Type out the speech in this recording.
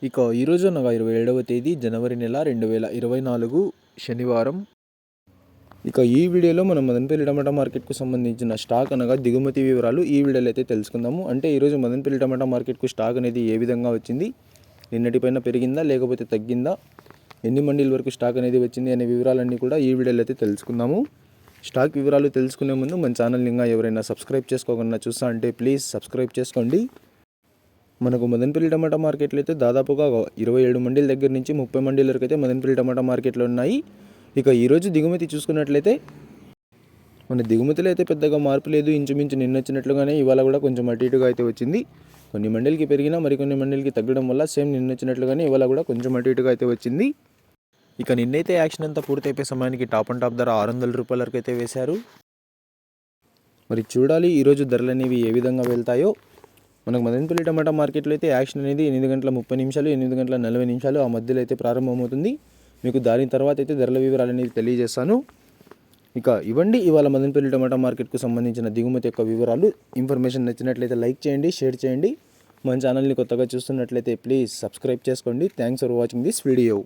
ఇక ఈరోజు అనగా 27వ తేదీ జనవరి నెల 2024 శనివారం. ఇక ఈ వీడియోలో మనం మదనపల్లి టమాటా మార్కెట్కు సంబంధించిన స్టాక్ అనగా దిగుమతి వివరాలు ఈ వీడియోలో అయితే తెలుసుకుందాము. అంటే ఈరోజు మదనపల్లి టమాటా మార్కెట్కు స్టాక్ అనేది ఏ విధంగా వచ్చింది, నిన్నటిపైన పెరిగిందా లేకపోతే తగ్గిందా, ఎన్ని మండీల వరకు స్టాక్ అనేది వచ్చింది అనే వివరాలన్నీ కూడా ఈ వీడియోలో అయితే తెలుసుకుందాము. స్టాక్ వివరాలు తెలుసుకునే ముందు మన ఛానల్ ఇంకా ఎవరైనా సబ్స్క్రైబ్ చేసుకోకుండా చూస్తా అంటే ప్లీజ్ సబ్స్క్రైబ్ చేసుకోండి. మనకు మదనపల్లి టమాటా మార్కెట్లో అయితే దాదాపుగా 27 మండీల దగ్గర నుంచి 30 మండీల వరకు అయితే మదనపల్లి టమాటా మార్కెట్లో ఉన్నాయి. ఇక ఈరోజు దిగుమతి చూసుకున్నట్లయితే మన దిగుమతిలో అయితే పెద్దగా మార్పు లేదు. ఇంచుమించు నిన్న వచ్చినట్లుగానే ఇవాళ కూడా కొంచెం అటు ఇటుగా అయితే వచ్చింది. కొన్ని మండీలకి పెరిగినా మరికొన్ని మండీలకి తగ్గడం వల్ల సేమ్ నిన్న వచ్చినట్లుగానే ఇవాళ కూడా కొంచెం అటు ఇటుగా అయితే వచ్చింది. ఇక నిన్నైతే యాక్షన్ అంతా పూర్తయిపోయే సమయానికి టాప్ అండ్ టాప్ ధర 600 రూపాయల వరకు అయితే వేశారు. మరి చూడాలి ఈరోజు ధరలు అనేవి ఏ విధంగా వెళ్తాయో. మనకు మదనపల్లి టమాటా మార్కెట్లో అయితే యాక్షన్ అనేది 8:30 8:40 ఆ మధ్యలో అయితే ప్రారంభమవుతుంది. మీకు దాని తర్వాత అయితే ధరల వివరాలు అనేది తెలియజేస్తాను. ఇక ఇవ్వండి ఇవాళ మదనపల్లి టమాటా మార్కెట్కు సంబంధించిన దిగుమతి యొక్క వివరాలు. ఇన్ఫర్మేషన్ నచ్చినట్లయితే లైక్ చేయండి, షేర్ చేయండి. మన ఛానల్ని కొత్తగా చూస్తున్నట్లయితే ప్లీజ్ సబ్స్క్రైబ్ చేసుకోండి. Thanks for watching this video.